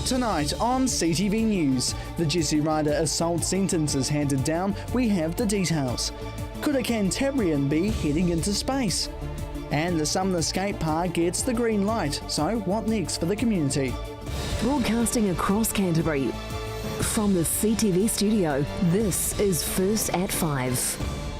Tonight on CTV News, the Jesse Ryder assault sentence is handed down. We have the details. Could a Canterburyan be heading into space? And the Sumner Skate Park gets the green light. So what next for the community? Broadcasting across Canterbury, from the CTV studio, this is First at 5.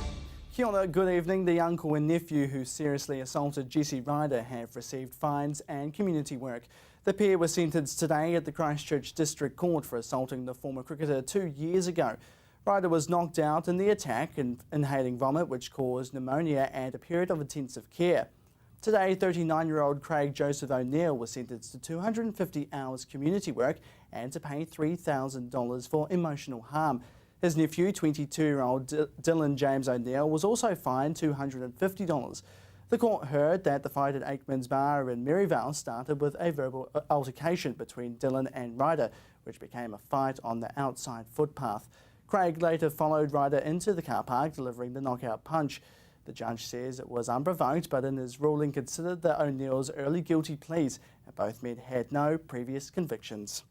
Kia ora, good evening. The uncle and nephew who seriously assaulted Jesse Ryder have received fines and community work. The pair were sentenced today at the Christchurch District Court for assaulting the former cricketer 2 years ago. Ryder was knocked out in the attack, inhaling vomit which caused pneumonia and a period of intensive care. Today, 39-year-old Craig Joseph O'Neill was sentenced to 250 hours community work and to pay $3,000 for emotional harm. His nephew, 22-year-old Dylan James O'Neill, was also fined $250. The court heard that the fight at Aikman's Bar in Maryvale started with a verbal altercation between Dylan and Ryder, which became a fight on the outside footpath. Craig later followed Ryder into the car park, delivering the knockout punch. The judge says it was unprovoked, but in his ruling considered the O'Neill's early guilty pleas, and both men had no previous convictions.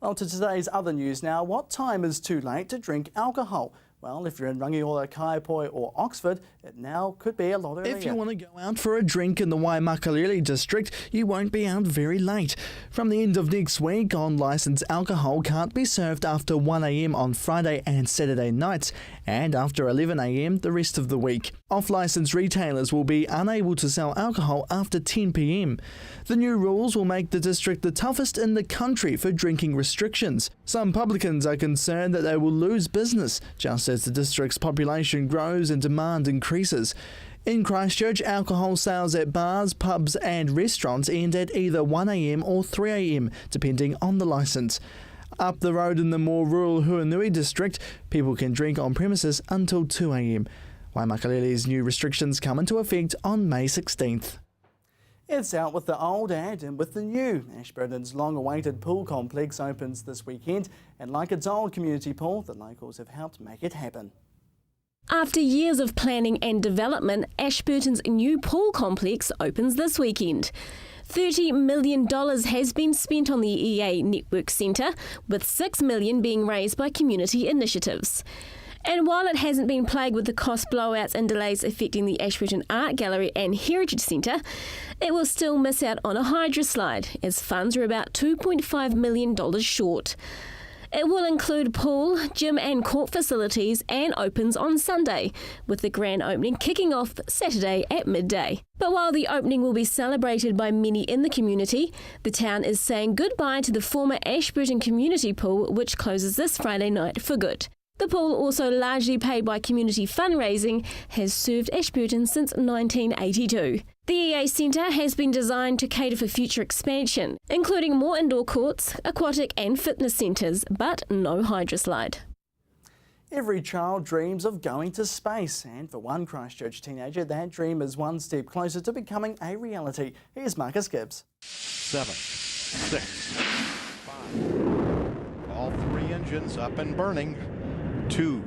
Well, to today's other news now. What time is too late to drink alcohol? Well, if you're in Rangiora, Kaiapoi or Oxford, it now could be a lot earlier. If you want to go out for a drink in the Waimakariri district, you won't be out very late. From the end of next week, unlicensed alcohol can't be served after 1 a.m. on Friday and Saturday nights, and after 11 a.m. the rest of the week. Off-licensed retailers will be unable to sell alcohol after 10 p.m. The new rules will make the district the toughest in the country for drinking restrictions. Some publicans are concerned that they will lose business, just as the district's population grows and demand increases. In Christchurch, alcohol sales at bars, pubs and restaurants end at either 1 a.m. or 3 a.m, depending on the licence. Up the road in the more rural Huanui district, people can drink on premises until 2 a.m. Waimakariri's new restrictions come into effect on May 16th. It's out with the old and in with the new. Ashburton's long-awaited pool complex opens this weekend, and like its old community pool, the locals have helped make it happen. After years of planning and development, Ashburton's new pool complex opens this weekend. $30 million has been spent on the EA Network Centre, with $6 million being raised by community initiatives. And while it hasn't been plagued with the cost blowouts and delays affecting the Ashburton Art Gallery and Heritage Centre, it will still miss out on a hydro slide, as funds are about $2.5 million short. It will include pool, gym and court facilities and opens on Sunday, with the grand opening kicking off Saturday at midday. But while the opening will be celebrated by many in the community, the town is saying goodbye to the former Ashburton Community Pool, which closes this Friday night for good. The pool, also largely paid by community fundraising, has served Ashburton since 1982. The EA Centre has been designed to cater for future expansion, including more indoor courts, aquatic and fitness centres, but no hydroslide. Every child dreams of going to space, and for one Christchurch teenager, that dream is one step closer to becoming a reality. Here's Marcus Gibbs. 7, 6, 5. All three engines up and burning. 2,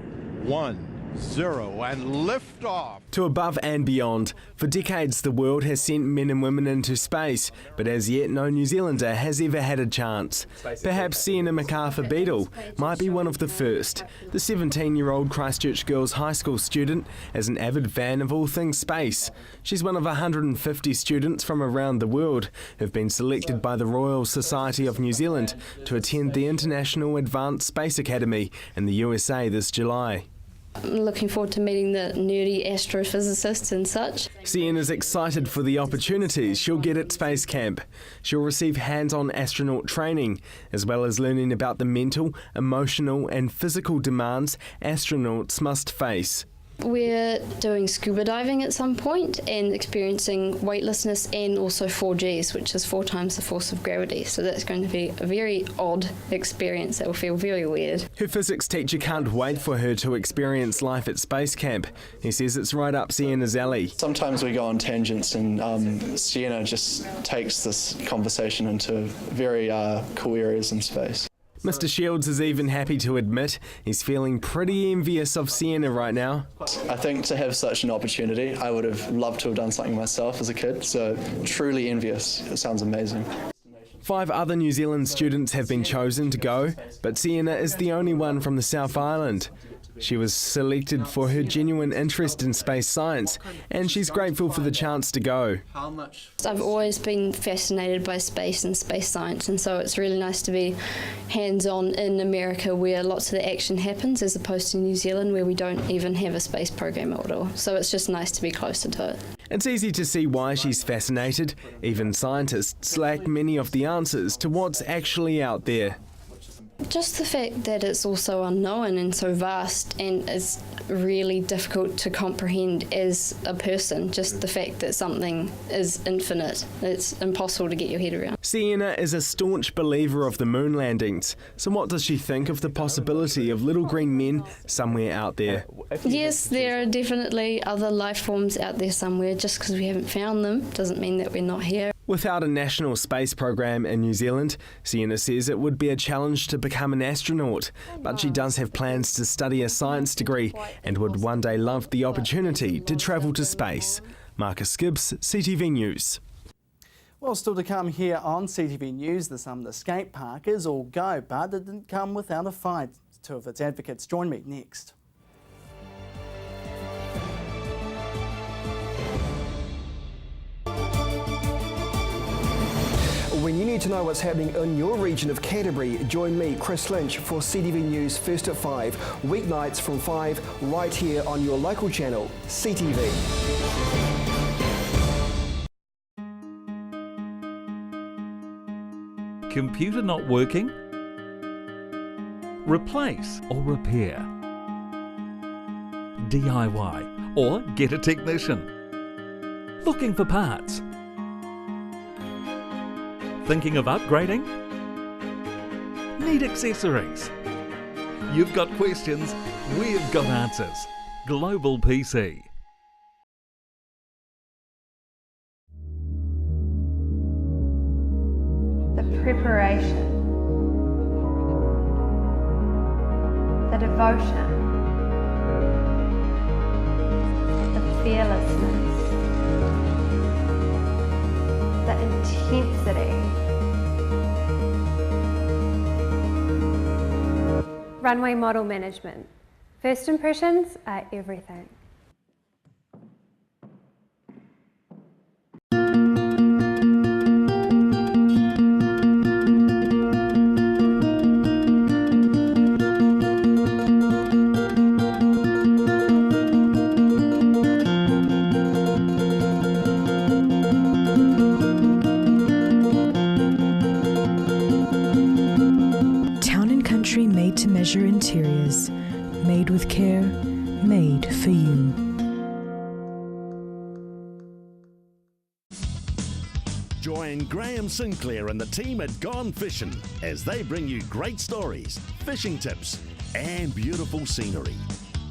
1, 0, and lift off. To above and beyond. For decades, the world has sent men and women into space, but as yet, no New Zealander has ever had a chance. Perhaps Sienna MacArthur-Beadle might be one of the first. The 17-year-old Christchurch Girls High School student is an avid fan of all things space. She's one of 150 students from around the world who've been selected by the Royal Society of New Zealand to attend the International Advanced Space Academy in the USA this July. I'm looking forward to meeting the nerdy astrophysicists and such. Sienna's excited for the opportunities she'll get at Space Camp. She'll receive hands-on astronaut training, as well as learning about the mental, emotional and physical demands astronauts must face. We're doing scuba diving at some point and experiencing weightlessness and also 4Gs, which is 4 times the force of gravity. So that's going to be a very odd experience that will feel very weird. Her physics teacher can't wait for her to experience life at Space Camp. He says it's right up Sienna's alley. Sometimes we go on tangents and Sienna just takes this conversation into very cool areas in space. Mr. Shields is even happy to admit he's feeling pretty envious of Sienna right now. I think to have such an opportunity, I would have loved to have done something myself as a kid, so truly envious. It sounds amazing. 5 other New Zealand students have been chosen to go, but Sienna is the only one from the South Island. She was selected for her genuine interest in space science, and she's grateful for the chance to go. I've always been fascinated by space and space science, and so it's really nice to be hands-on in America where lots of the action happens, as opposed to New Zealand where we don't even have a space program at all. So it's just nice to be closer to it. It's easy to see why she's fascinated. Even scientists lack many of the answers to what's actually out there. Just the fact that it's also unknown and so vast and is really difficult to comprehend as a person. Just the fact that something is infinite, it's impossible to get your head around. Sienna is a staunch believer of the moon landings. So what does she think of the possibility of little green men somewhere out there? Yes, there are definitely other life forms out there somewhere. Just because we haven't found them doesn't mean that we're not here. Without a national space program in New Zealand, Sienna says it would be a challenge to become an astronaut, but she does have plans to study a science degree and would one day love the opportunity to travel to space. Marcus Gibbs, CTV News. Well, still to come here on CTV News, the Sumner skate park is all go, but it didn't come without a fight. 2 of its advocates join me next. When you need to know what's happening in your region of Canterbury, join me, Chris Lynch, for CTV News First at 5, weeknights from 5, right here on your local channel, CTV. Computer not working? Replace or repair? DIY or get a technician? Looking for parts? Thinking of upgrading? Need accessories? You've got questions, we've got answers. Global PC. The preparation, the devotion, the fearlessness, the intensity. Runway model management. First impressions are everything. Made to measure interiors, made with care, made for you. Join Graham Sinclair and the team at Gone Fishin' as they bring you great stories, fishing tips and beautiful scenery.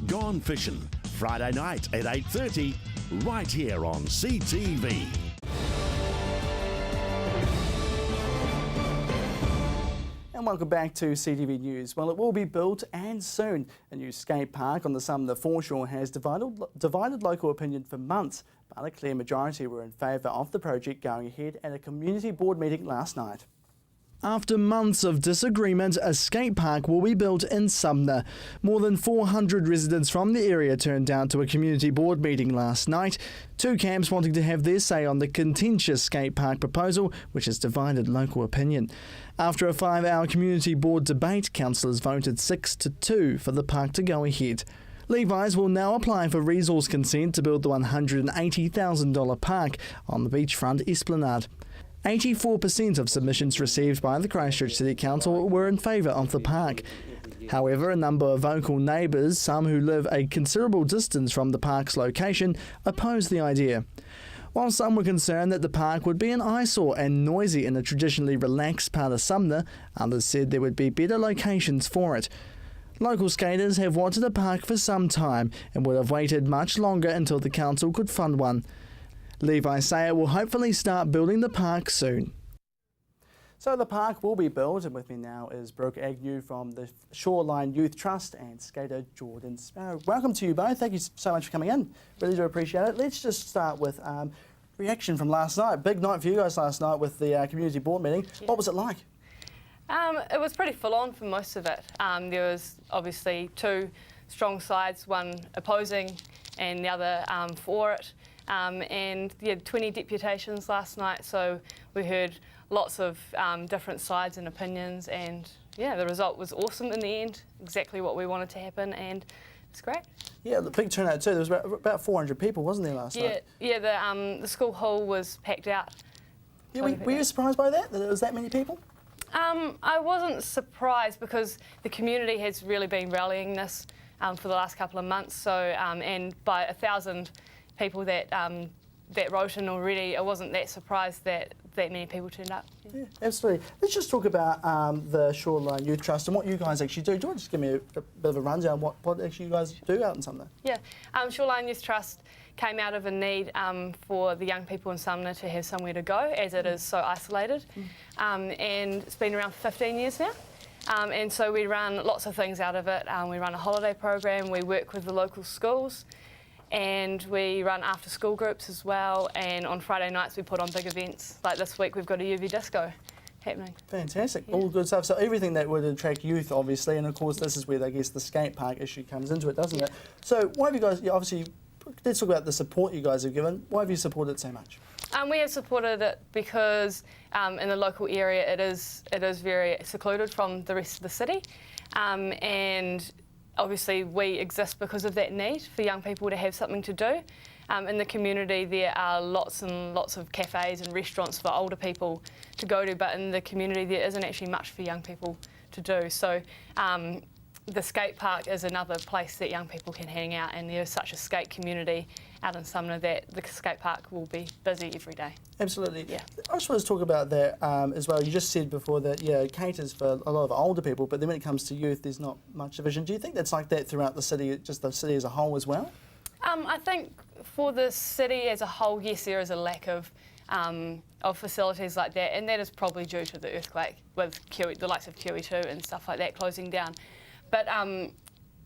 Gone Fishin', Friday night at 8:30, right here on CTV. And welcome back to CTV News. Well, it will be built and soon. A new skate park on the Sumner foreshore has divided local opinion for months, but a clear majority were in favour of the project going ahead at a community board meeting last night. After months of disagreement, a skate park will be built in Sumner. More than 400 residents from the area turned down to a community board meeting last night. 2 camps wanting to have their say on the contentious skate park proposal, which has divided local opinion. After a 5-hour community board debate, councillors voted 6-2 for the park to go ahead. Levi's will now apply for resource consent to build the $180,000 park on the beachfront esplanade. 84% of submissions received by the Christchurch City Council were in favour of the park. However, a number of vocal neighbours, some who live a considerable distance from the park's location, opposed the idea. While some were concerned that the park would be an eyesore and noisy in a traditionally relaxed part of Sumner, others said there would be better locations for it. Local skaters have wanted a park for some time and would have waited much longer until the council could fund one. Levi say it will hopefully start building the park soon. So the park will be built, and with me now is Brooke Agnew from the Shoreline Youth Trust and skater Jordan Sparrow. Welcome to you both. Thank you so much for coming in. Really do appreciate it. Let's just start with Reaction from last night. Big night for you guys last night with the community board meeting. Yeah. What was it like? It was pretty full on for most of it. There was obviously two strong sides, one opposing and the other for it. And you had 20 deputations last night, so we heard lots of different sides and opinions, and yeah, the result was awesome in the end, exactly what we wanted to happen, and it's great. Yeah, the big turnout too. There was about 400 people, wasn't there, last night? Yeah, the school hall was packed out. Yeah, were you surprised by that there was that many people? I wasn't surprised because the community has really been rallying this for the last couple of months. So, and by 1,000 people that that wrote in already, I wasn't that surprised that that many people turned up. Yeah, absolutely. Let's just talk about the Shoreline Youth Trust and what you guys actually do. Do you want to just give me a bit of a rundown what actually you guys do out in Sumner? Yeah, Shoreline Youth Trust came out of a need for the young people in Sumner to have somewhere to go, as it is so isolated. And it's been around for 15 years now. And so we run lots of things out of it. We run a holiday program, we work with the local schools, and we run after school groups as well. And on Friday nights we put on big events. Like this week we've got a UV disco happening. Fantastic, yeah. All good stuff. So everything that would attract youth, obviously, and of course this is where I guess the skate park issue comes into it, doesn't it? So why have you guys, obviously, let's talk about the support you guys have given. Why have you supported it so much? We have supported it because in the local area it is very secluded from the rest of the city, and obviously we exist because of that need for young people to have something to do. In the community there are lots and lots of cafes and restaurants for older people to go to, but in the community there isn't actually much for young people to do. So the skate park is another place that young people can hang out, and there's such a skate community out in Sumner that the skate park will be busy every day. Absolutely. Yeah. I just want to talk about that as well. You just said before that, yeah, it caters for a lot of older people, but then when it comes to youth, there's not much division. Do you think that's like that throughout the city, just the city as a whole as well? I think for the city as a whole, yes, there is a lack of facilities like that, and that is probably due to the earthquake with the likes of QE2 and stuff like that closing down. But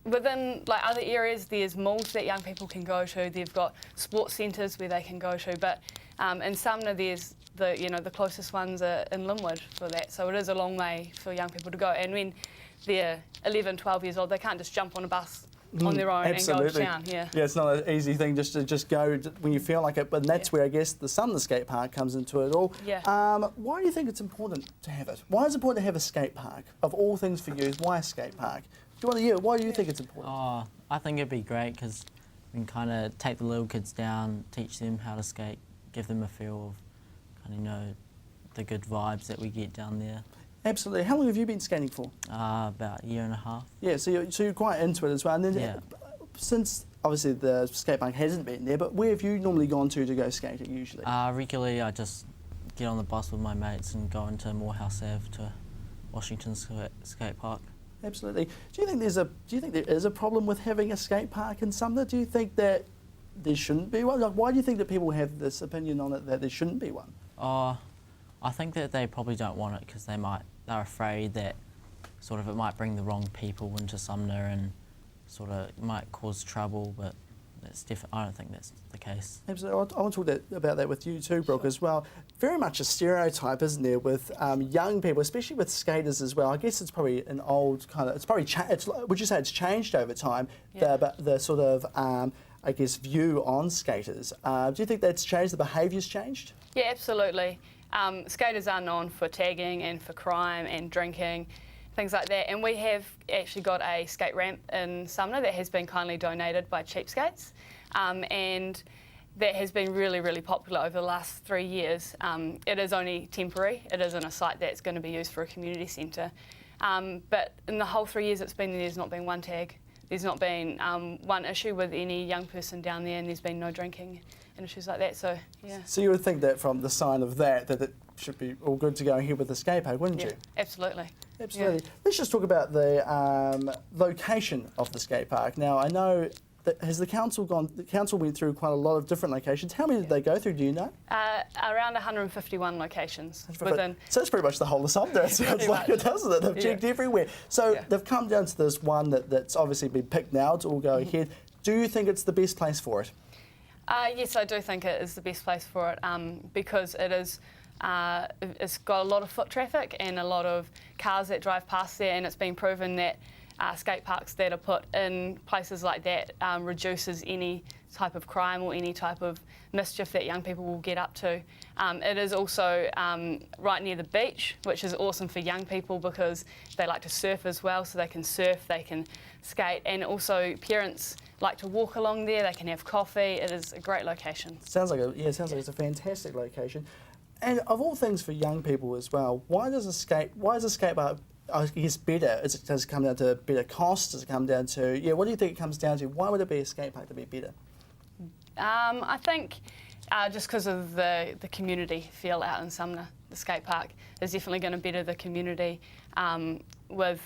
within like other areas, there's malls that young people can go to. They've got sports centres where they can go to. But in Sumner, there's the closest ones are in Linwood for that. So it is a long way for young people to go. And when they're 11, 12 years old, they can't just jump on a bus on their own and go to town. Yeah, it's not an easy thing just to go when you feel like it. But that's where I guess the Sumner skate park comes into it all. Yeah. Why do you think it's important to have it? Why is it important to have a skate park? Of all things for youth, why a skate park? Why do you think it's important? Oh, I think it'd be great because we can kind of take the little kids down, teach them how to skate, give them a feel of kind of the good vibes that we get down there. Absolutely. How long have you been skating for? About a year and a half. Yeah, so you're quite into it as well. And then since obviously the skate park hasn't been there, but where have you normally gone to go skating usually? Regularly, I just get on the bus with my mates and go into Morehouse Ave to Washington Skate Park. Absolutely. Do you think there is a problem with having a skate park in Sumner? Do you think that there shouldn't be one? Like, why do you think that people have this opinion on it that there shouldn't be one? I think that they probably don't want it because they're afraid that sort of it might bring the wrong people into Sumner and sort of it might cause trouble, but I don't think that's the case. Absolutely. I want to talk about that with you too, Brooke, as well. Very much a stereotype, isn't there, with young people, especially with skaters as well. I guess it's probably an old kind of, would you say it's changed over time, the sort of, I guess, view on skaters. Do you think that's changed, the behaviour's changed? Yeah, absolutely. Skaters are known for tagging and for crime and drinking, things like that, and we have actually got a skate ramp in Sumner that has been kindly donated by Cheapskates, and that has been really, really popular over the last 3 years. It is only temporary. It isn't a site that's going to be used for a community centre, but in the whole 3 years it's been there, there's not been one tag. There's not been one issue with any young person down there, and there's been no drinking and issues like that, so yeah. So you would think that from the sign of that it should be all good to go ahead with the skate park, wouldn't you? Absolutely. Absolutely. Yeah. Let's just talk about the location of the skate park. Now, I know that the council went through quite a lot of different locations. How many did they go through, do you know? Around 151 locations within. So it's pretty much the whole of Sumner, it sounds like it, doesn't it? They've checked everywhere. So they've come down to this one that's obviously been picked now to all go ahead. Do you think it's the best place for it? Yes, I do think it is the best place for it because it is. It's got a lot of foot traffic and a lot of cars that drive past there, and it's been proven that skate parks that are put in places like that reduces any type of crime or any type of mischief that young people will get up to. It is also right near the beach, which is awesome for young people because they like to surf as well, so they can surf, they can skate, and also parents like to walk along there, they can have coffee. It is a great location. Sounds like it's a fantastic location. And of all things for young people as well, why is a skate park, I guess, better? Does it come down to better cost? Does it come down to, what do you think it comes down to? Why would it be a skate park to be better? I think just because of the community feel out in Sumner, the skate park is definitely going to better the community with,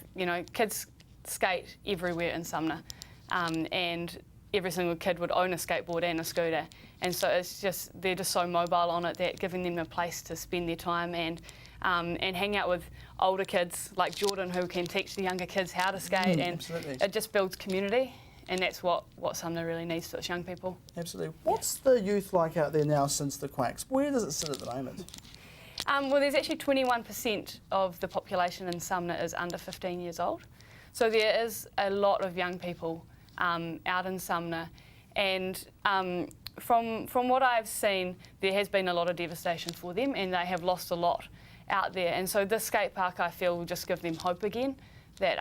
kids skate everywhere in Sumner and every single kid would own a skateboard and a scooter, and so they're just so mobile on it that giving them a place to spend their time and hang out with older kids like Jordan who can teach the younger kids how to skate, and absolutely. It just builds community, and that's what Sumner really needs for its young people. Absolutely. What's the youth like out there now since the Quacks? Where does it sit at the moment? Well, there's actually 21% of the population in Sumner is under 15 years old, so there is a lot of young people out in Sumner, and from what I've seen, there has been a lot of devastation for them, and they have lost a lot out there. And so this skate park, I feel, will just give them hope again, that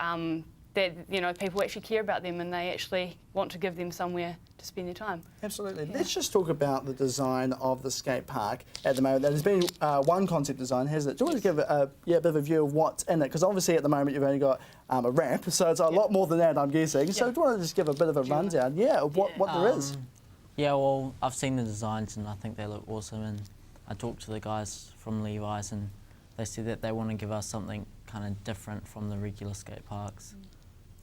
people actually care about them and they actually want to give them somewhere to spend their time. Absolutely. Yeah. Let's just talk about the design of the skate park at the moment. There's been one concept design, hasn't it? Do you want to give a bit of a view of what's in it? Because obviously at the moment you've only got a ramp, so it's a lot more than that, I'm guessing. So do you want to just give a bit of a rundown, of what there is? Yeah, well, I've seen the designs and I think they look awesome, and I talked to the guys from Levi's and they said that they want to give us something kind of different from the regular skate parks.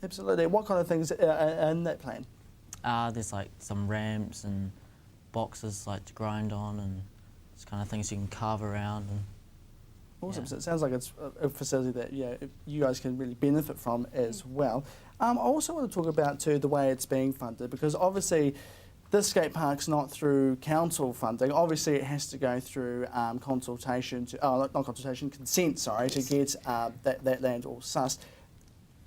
Absolutely. What kind of things are in that plan? There's like some ramps and boxes like to grind on, and it's kind of things you can carve around. And awesome. So it sounds like it's a facility that you guys can really benefit from as well. I also want to talk about too the way it's being funded, because obviously this skate park's not through council funding. Obviously it has to go through consent, sorry, to get that land all sussed.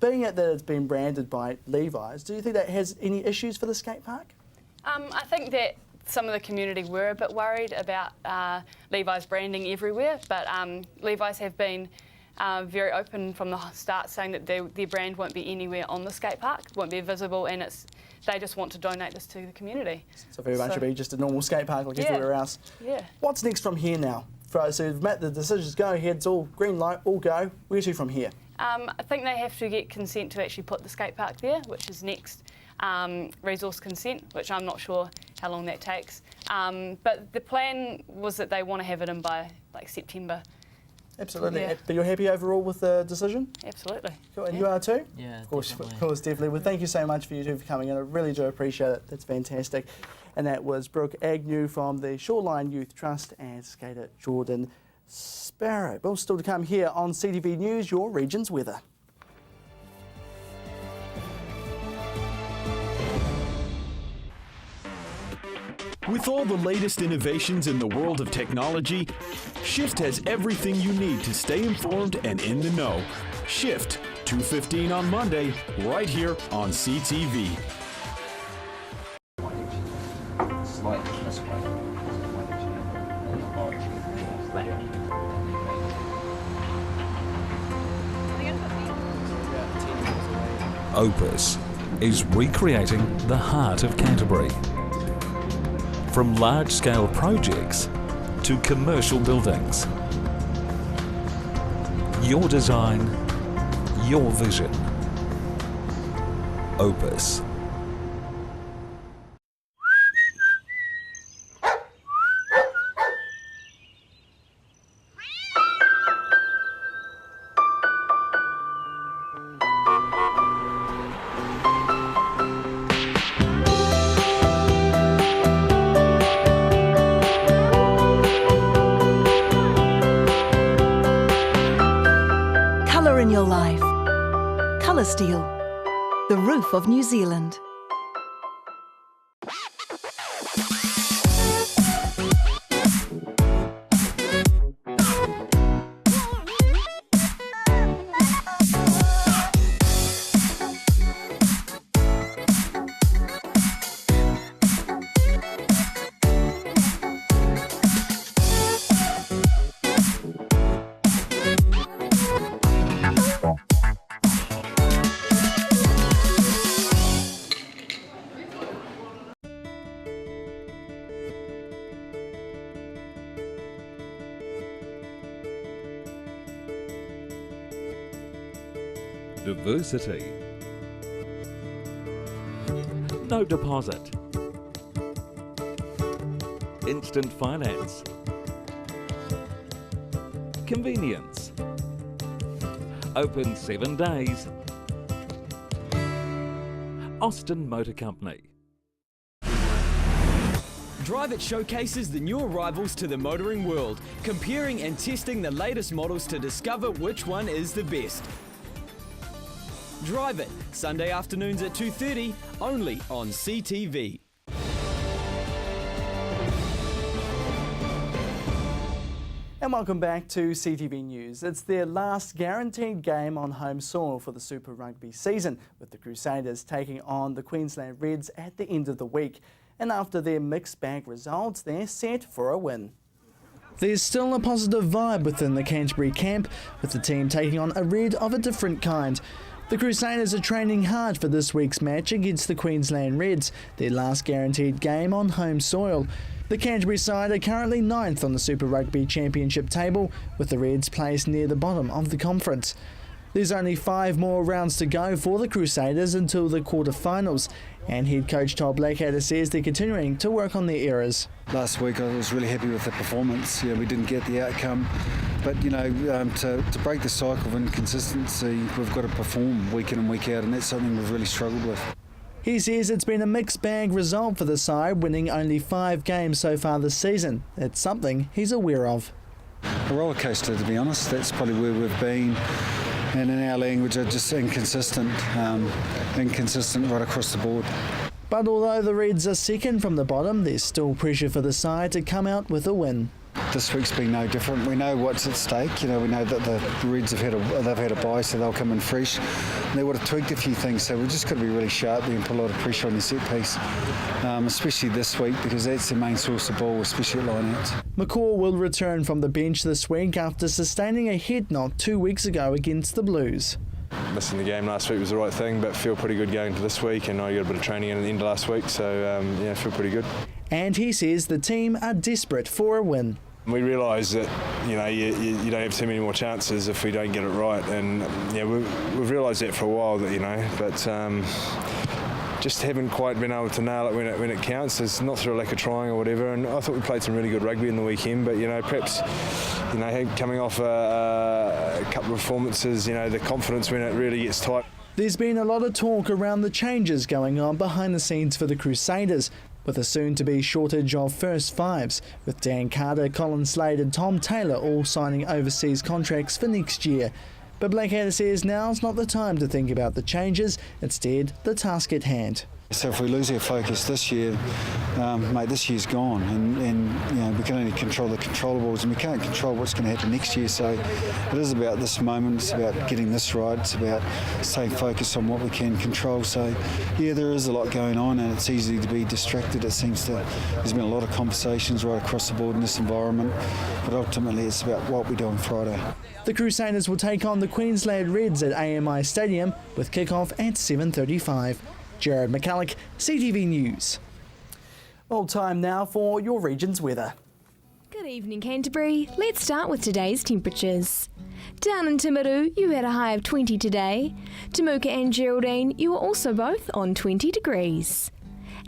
Being that it's been branded by Levi's, do you think that has any issues for the skate park? I think that some of the community were a bit worried about Levi's branding everywhere, but Levi's have been very open from the start, saying that their brand won't be anywhere on the skate park, won't be visible, and they just want to donate this to the community. So very much should be just a normal skate park like everywhere else. Yeah. What's next from here now? So we've met the decisions, go ahead, it's all green light, all go. Where to from here? I think they have to get consent to actually put the skate park there, which is next. Resource consent, which I'm not sure how long that takes. But the plan was that they want to have it in by like September. Absolutely. Yeah. But you're happy overall with the decision? Absolutely. Cool. And you are too? Yeah, of course, definitely. Well, thank you so much for you two for coming in. I really do appreciate it. That's fantastic. And that was Brooke Agnew from the Shoreline Youth Trust and skater Jordan Sparrow. Well, still to come here on CTV News, your region's weather. With all the latest innovations in the world of technology, Shift has everything you need to stay informed and in the know. Shift, 2:15 on Monday, right here on CTV. Opus is recreating the heart of Canterbury. From large-scale projects to commercial buildings. Your design, your vision. Opus. In your life. Colour Steel, the roof of New Zealand. Diversity. No deposit. Instant finance. Convenience. Open 7 days. Austin Motor Company. Drive It showcases the new arrivals to the motoring world, comparing and testing the latest models to discover which one is the best. Drive It, Sunday afternoons at 2:30, only on CTV. And welcome back to CTV News. It's their last guaranteed game on home soil for the Super Rugby season, with the Crusaders taking on the Queensland Reds at the end of the week. And after their mixed bag results, they're set for a win. There's still a positive vibe within the Canterbury camp, with the team taking on a Red of a different kind. The Crusaders are training hard for this week's match against the Queensland Reds, their last guaranteed game on home soil. The Canterbury side are currently 9th on the Super Rugby Championship table, with the Reds placed near the bottom of the conference. There's only 5 more rounds to go for the Crusaders until the quarterfinals, and head coach Todd Blackadder says they're continuing to work on their errors. Last week I was really happy with the performance. We didn't get the outcome, but to break the cycle of inconsistency, we've got to perform week in and week out, and that's something we've really struggled with. He says it's been a mixed bag result for the side, winning only 5 games so far this season. It's something he's aware of. A roller coaster, to be honest. That's probably where we've been. And in our language, are just inconsistent right across the board. But although the Reds are second from the bottom, there's still pressure for the side to come out with a win. This week's been no different. We know what's at stake. We know that the Reds they've had a bye, so they'll come in fresh. And they would have tweaked a few things, so we've just got to be really sharp there and put a lot of pressure on the set piece, especially this week, because that's the main source of ball, especially at line-outs. McCaw will return from the bench this week after sustaining a head knock 2 weeks ago against the Blues. Missing the game last week was the right thing, but feel pretty good going to this week, and I got a bit of training in at the end of last week, so feel pretty good. And he says the team are desperate for a win. We realise that you don't have too many more chances if we don't get it right, and we've realised that for a while, but just haven't quite been able to nail it when it counts. It's not through a lack of trying or whatever. And I thought we played some really good rugby in the weekend, but perhaps coming off a couple of performances, the confidence when it really gets tight. There's been a lot of talk around the changes going on behind the scenes for the Crusaders, with a soon-to-be shortage of first fives, with Dan Carter, Colin Slade and Tom Taylor all signing overseas contracts for next year. But Blackadder says now's not the time to think about the changes, instead the task at hand. So if we lose our focus this year, this year's gone, and we can only control the controllables, and we can't control what's going to happen next year. So it is about this moment. It's about getting this right. It's about staying focused on what we can control. So there is a lot going on, and it's easy to be distracted. It seems there's been a lot of conversations right across the board in this environment, but ultimately it's about what we do on Friday. The Crusaders will take on the Queensland Reds at AMI Stadium with kick-off at 7:35. Jared McCulloch, CTV News. Well, time now for your region's weather. Good evening, Canterbury. Let's start with today's temperatures. Down in Timaru, you had a high of 20 today. Temuka and Geraldine, you were also both on 20 degrees.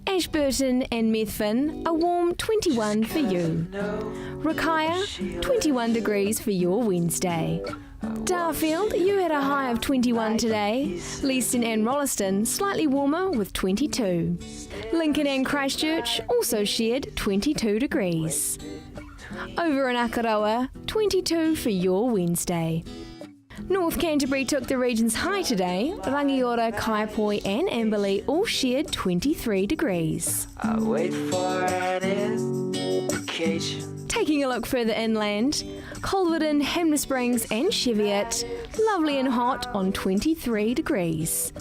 Ashburton and Methven, a warm 21 for you. Rakaya, 21 degrees for your Wednesday. Darfield, you had a high of 21 today. Leeston and Rolleston, slightly warmer with 22. Lincoln and Christchurch also shared 22 degrees. Over in Akaroa, 22 for your Wednesday. North Canterbury took the region's high today. Rangiora, Kaipoi and Amberley all shared 23 degrees. I wait for an indication. Taking a look further inland, Calverton, Hamner Springs and Cheviot, lovely and hot on 23 degrees.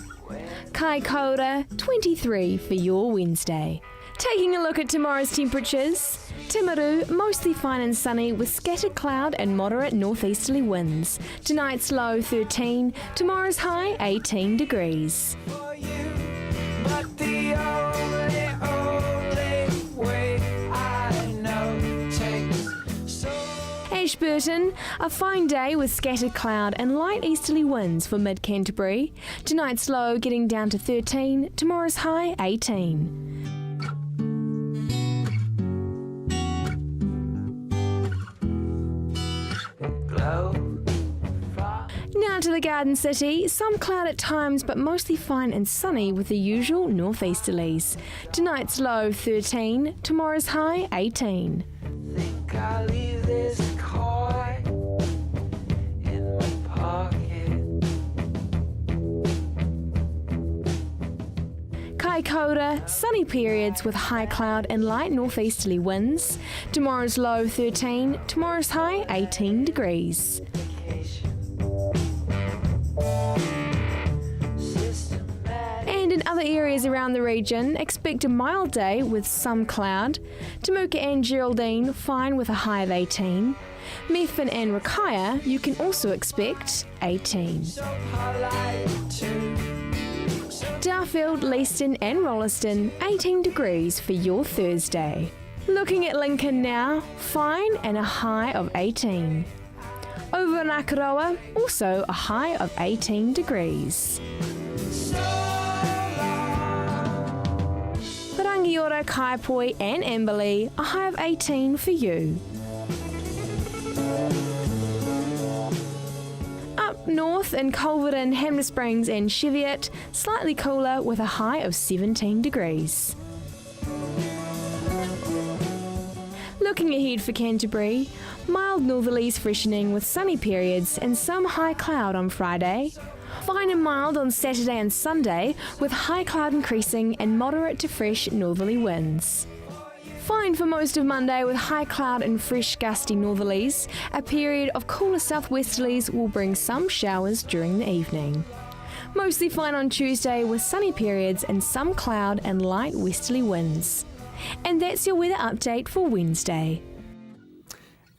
Kaikoura, 23 for your Wednesday. Taking a look at tomorrow's temperatures, Timaru, mostly fine and sunny with scattered cloud and moderate northeasterly winds. Tonight's low 13, tomorrow's high 18 degrees. Ashburton, a fine day with scattered cloud and light easterly winds for mid-Canterbury. Tonight's low getting down to 13, tomorrow's high 18. Now to the Garden City, some cloud at times but mostly fine and sunny with the usual northeasterlies. Tonight's low 13, tomorrow's high 18. Think I'll leave this card in my pocket. Kaikoura, sunny periods with high cloud and light northeasterly winds. Tomorrow's low 13, tomorrow's high 18 degrees. And in other areas around the region, expect a mild day with some cloud. Temuka and Geraldine, fine with a high of 18. Methven and Rakaya, you can also expect 18. Darfield, Leaston and Rolleston, 18 degrees for your Thursday. Looking at Lincoln now, fine and a high of 18. Over in Akaroa, also a high of 18 degrees. Rangiora, Kaipoi and Amberley, a high of 18 for you. Up north in Culverden, Hamner Springs and Cheviot, slightly cooler with a high of 17 degrees. Looking ahead for Canterbury, mild northerlies freshening with sunny periods and some high cloud on Friday. Fine and mild on Saturday and Sunday with high cloud increasing and moderate to fresh northerly winds. Fine for most of Monday with high cloud and fresh gusty northerlies. A period of cooler southwesterlies will bring some showers during the evening. Mostly fine on Tuesday with sunny periods and some cloud and light westerly winds. And that's your weather update for Wednesday.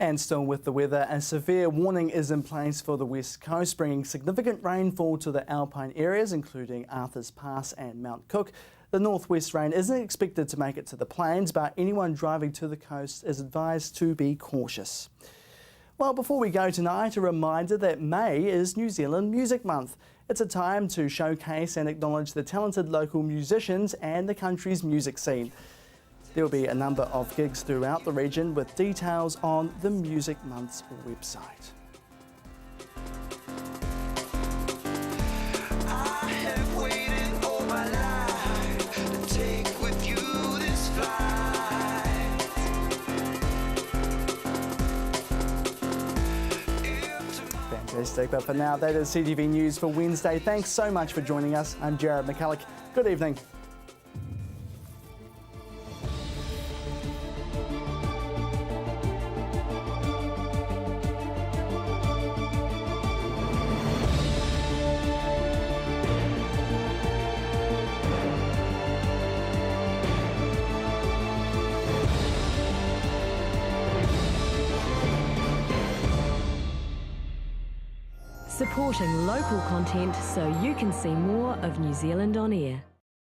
And still with the weather, a severe warning is in place for the West Coast, bringing significant rainfall to the alpine areas, including Arthur's Pass and Mount Cook. The northwest rain isn't expected to make it to the plains, but anyone driving to the coast is advised to be cautious. Well, before we go tonight, a reminder that May is New Zealand Music Month. It's a time to showcase and acknowledge the talented local musicians and the country's music scene. There will be a number of gigs throughout the region with details on the Music Month's website. Fantastic, but for now, that is CTV News for Wednesday. Thanks so much for joining us. I'm Jared McCulloch. Good evening. Supporting local content so you can see more of New Zealand on air.